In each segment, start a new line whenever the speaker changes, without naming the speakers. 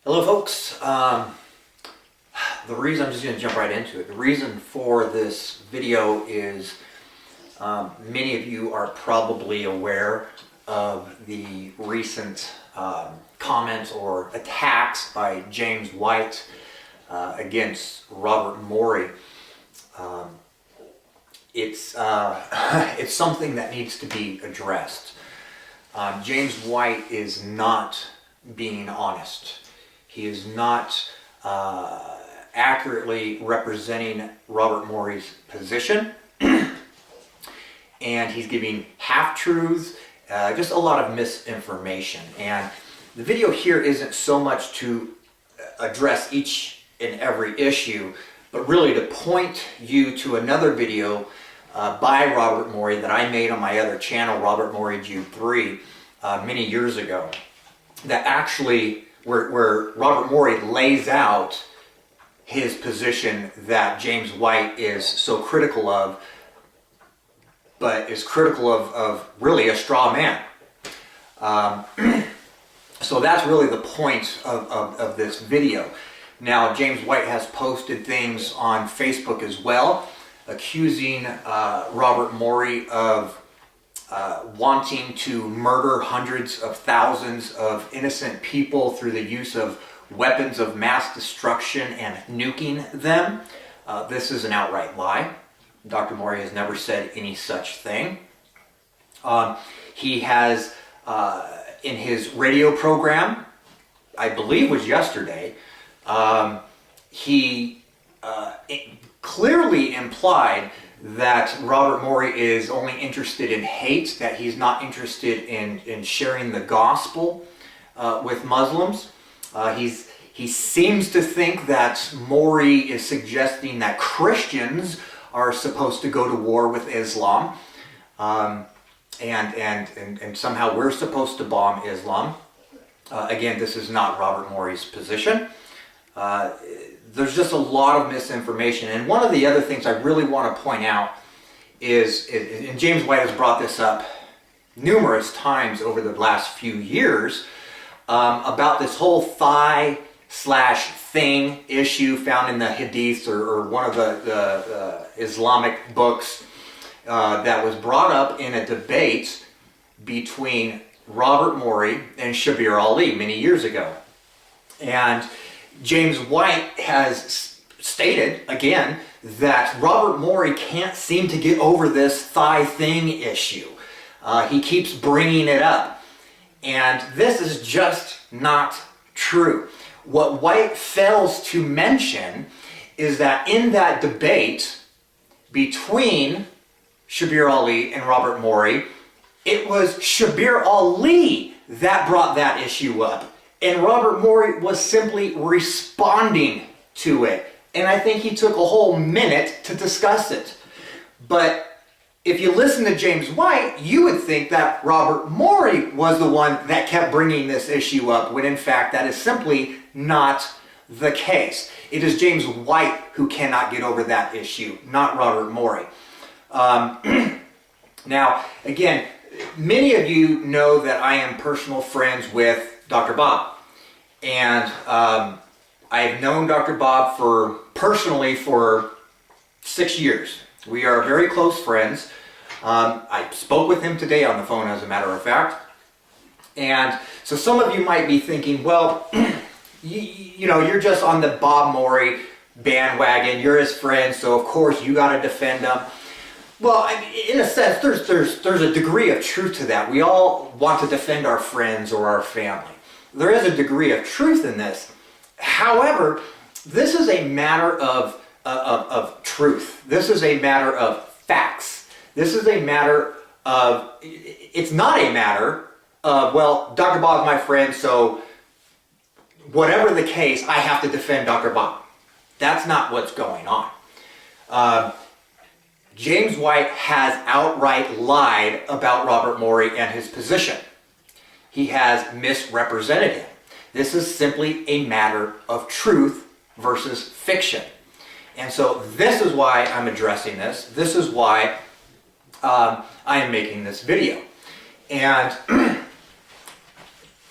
Hello folks, the reason, I'm just going to jump right into it. The reason for this video is many of you are probably aware of the recent comments or attacks by James White against Robert Morey. It's something that needs to be addressed. James White is not being honest. He is not accurately representing Robert Morey's position, and he's giving half-truths, just a lot of misinformation. And the video here isn't so much to address each and every issue, but really to point you to another video by Robert Morey that I made on my other channel, Robert Morey Jude 3, many years ago, that actually where Robert Morey lays out his position that James White is so critical of, but is critical of really a straw man. So that's really the point of this video. Now, James White has posted things on Facebook as well, accusing Robert Morey of wanting to murder hundreds of thousands of innocent people through the use of weapons of mass destruction and nuking them. This is an outright lie. Dr. Morey has never said any such thing. He has, in his radio program, I believe was yesterday, he clearly implied that Robert Morey is only interested in hate, that he's not interested in sharing the gospel with Muslims. He seems to think that Morey is suggesting that Christians are supposed to go to war with Islam, and somehow we're supposed to bomb Islam. Again, this is not Robert Morey's position. There's just a lot of misinformation. And one of the other things I really want to point out is, and James White has brought this up numerous times over the last few years, about this whole thigh/thing issue found in the Hadiths or one of the Islamic books that was brought up in a debate between Robert Morey and Shabir Ali many years ago. And James White has stated, again, that Robert Morey can't seem to get over this thigh thing issue. He keeps bringing it up. And this is just not true. What White fails to mention is that in that debate between Shabir Ali and Robert Morey, it was Shabir Ali that brought that issue up. And Robert Morey was simply responding to it. And I think he took a whole minute to discuss it. But if you listen to James White, you would think that Robert Morey was the one that kept bringing this issue up, when in fact that is simply not the case. It is James White who cannot get over that issue, not Robert Morey. Now, again, many of you know that I am personal friends with Dr. Bob. And I have known Dr. Bob personally for 6 years. We are very close friends. I spoke with him today on the phone, as a matter of fact. And so some of you might be thinking, well, you know, you're just on the Bob Morey bandwagon. You're his friend, so of course you got to defend him. Well, in a sense, there's a degree of truth to that. We all want to defend our friends or our family. There is a degree of truth in this. However, this is a matter of truth. This is a matter of facts. This is a matter of, it's not a matter of, well, Dr. Bob is my friend, so whatever the case, I have to defend Dr. Bob. That's not what's going on. James White has outright lied about Robert Morey and his position. He has misrepresented him. This is simply a matter of truth versus fiction. And so this is why I'm addressing this. This is why I am making this video. And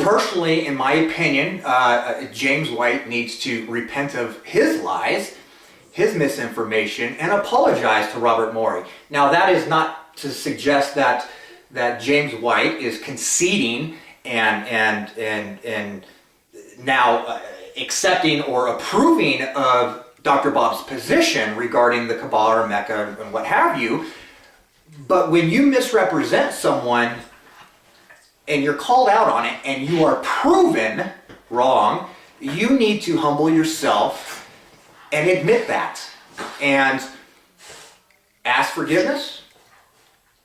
Personally, in my opinion, James White needs to repent of his lies, his misinformation, and apologize to Robert Morey. Now, that is not to suggest that James White is conceding and now accepting or approving of Dr. Bob's position regarding the Kabbalah or Mecca and what have you. But when you misrepresent someone and you're called out on it and you are proven wrong, you need to humble yourself and admit that and ask forgiveness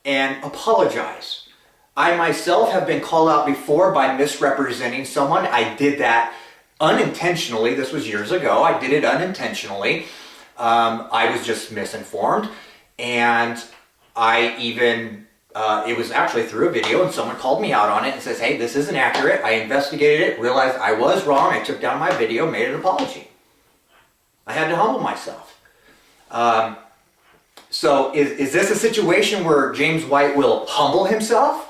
and apologize. I myself have been called out before by misrepresenting someone. I did that unintentionally. This was years ago. I did it unintentionally. I was just misinformed, and I even it was actually through a video, and someone called me out on it and says, hey, this isn't accurate. I investigated it, realized I was wrong. I took down my video, made an apology. I had to humble myself. So is this a situation where James White will humble himself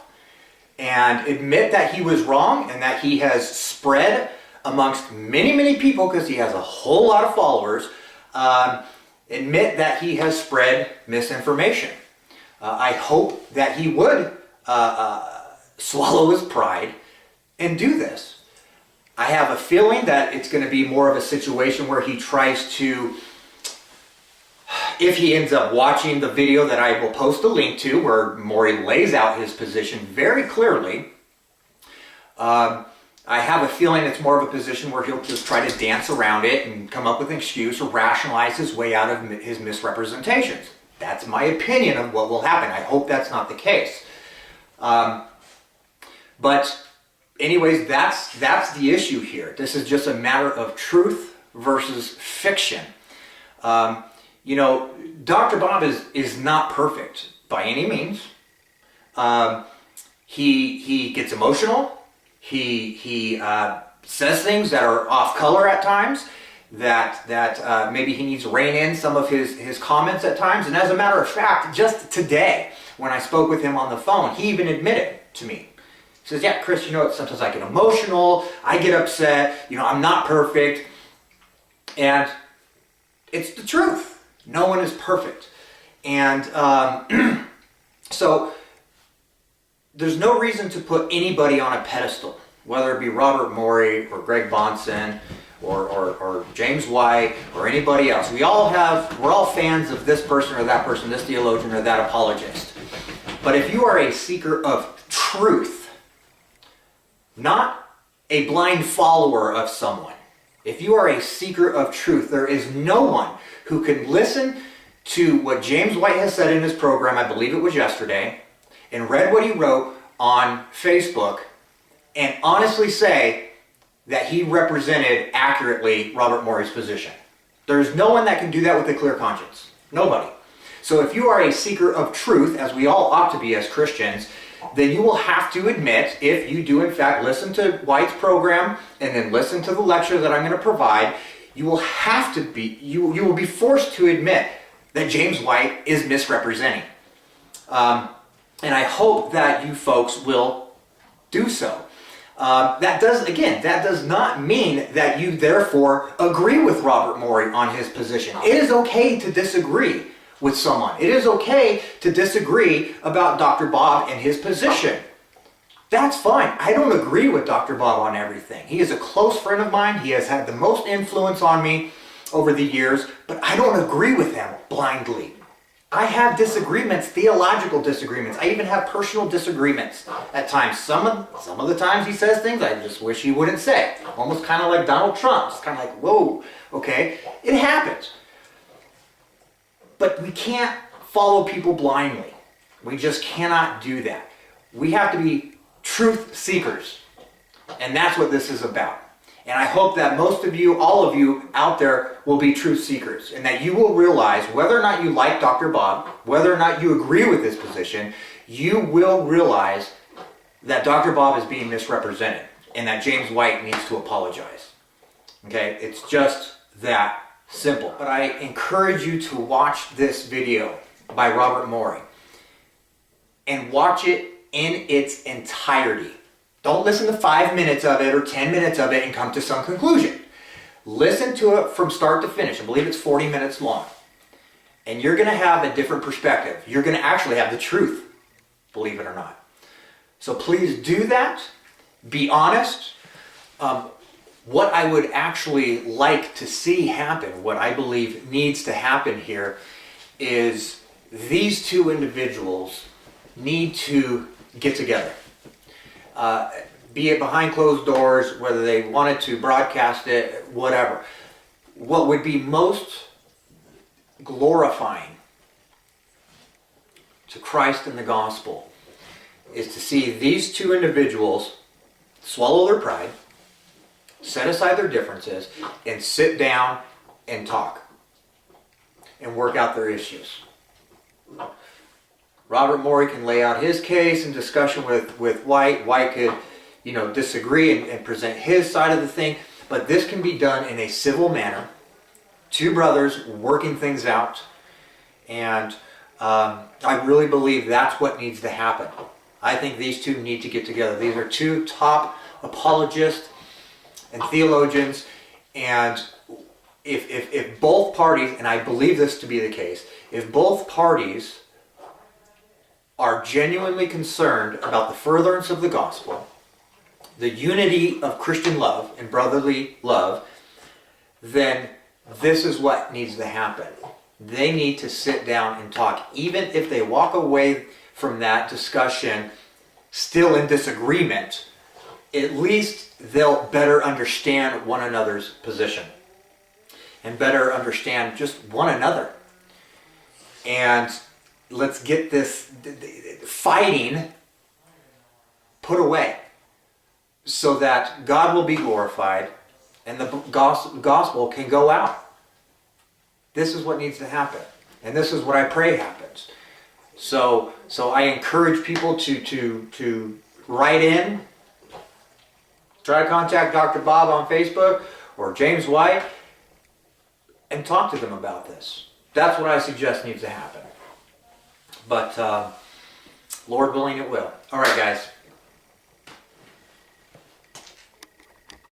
and admit that he was wrong and that he has spread amongst many, many people, because he has a whole lot of followers, admit that he has spread misinformation? I hope that he would swallow his pride and do this. I have a feeling that it's going to be more of a situation where he tries to, if he ends up watching the video that I will post a link to, where Morey lays out his position very clearly, I have a feeling it's more of a position where he'll just try to dance around it and come up with an excuse or rationalize his way out of his misrepresentations. That's my opinion of what will happen. I hope that's not the case. But anyways, that's the issue here. This is just a matter of truth versus fiction. You know, Dr. Bob is not perfect by any means. He gets emotional. He says things that are off color at times, that maybe he needs to rein in some of his comments at times. And as a matter of fact, just today, when I spoke with him on the phone, he even admitted to me. He says, yeah, Chris, you know, sometimes I get emotional, I get upset, you know, I'm not perfect. And it's the truth. No one is perfect. And so there's no reason to put anybody on a pedestal, whether it be Robert Morey or Greg Bonson or James White or anybody else. We're all fans of this person or that person, this theologian or that apologist. But if you are a seeker of truth, not a blind follower of someone, if you are a seeker of truth, there is no one who can listen to what James White has said in his program, I believe it was yesterday, and read what he wrote on Facebook, and honestly say that he represented accurately Robert Morey's position. There's no one that can do that with a clear conscience. Nobody. So if you are a seeker of truth, as we all ought to be as Christians, then you will have to admit, if you do in fact listen to White's program and then listen to the lecture that I'm going to provide, you will have to be, you will be forced to admit that James White is misrepresenting. And I hope that you folks will do so. That does not mean that you therefore agree with Robert Morey on his position. It is okay to disagree with someone. It is okay to disagree about Dr. Bob and his position. That's fine. I don't agree with Dr. Bob on everything. He is a close friend of mine. He has had the most influence on me over the years, but I don't agree with him blindly. I have disagreements, theological disagreements. I even have personal disagreements at times. Some of the times he says things I just wish he wouldn't say. Almost kind of like Donald Trump. It's kind of like, whoa, okay? It happens. But we can't follow people blindly. We just cannot do that. We have to be truth seekers. And that's what this is about. And I hope that most of you, all of you out there will be truth seekers, and that you will realize whether or not you like Dr. Bob, whether or not you agree with his position, you will realize that Dr. Bob is being misrepresented and that James White needs to apologize. Okay? It's just that simple. But I encourage you to watch this video by Robert Morey and watch it in its entirety. Don't listen to 5 minutes of it or 10 minutes of it and come to some conclusion. Listen to it from start to finish. I believe it's 40 minutes long. And you're going to have a different perspective. You're going to actually have the truth, believe it or not. So please do that. Be honest. What I would actually like to see happen, what I believe needs to happen here, is these two individuals need to get together. Be it behind closed doors, whether they wanted to broadcast it, whatever. What would be most glorifying to Christ and the gospel is to see these two individuals swallow their pride, set aside their differences, and sit down and talk and work out their issues. Robert Morey can lay out his case in discussion with White. White could, disagree and present his side of the thing, but this can be done in a civil manner. Two brothers working things out, and I really believe that's what needs to happen. I think these two need to get together. These are two top apologists and theologians, and if both parties, and I believe this to be the case, if both parties are genuinely concerned about the furtherance of the gospel, the unity of Christian love and brotherly love, then this is what needs to happen. They need to sit down and talk. Even if they walk away from that discussion still in disagreement, at least they'll better understand one another's position and better understand just one another. And let's get this fighting put away so that God will be glorified and the gospel can go out. This is what needs to happen. And this is what I pray happens. So I encourage people to write in, try to contact Dr. Bob on Facebook or James White and talk to them about this. That's what I suggest needs to happen. But Lord willing, it will. All right, guys.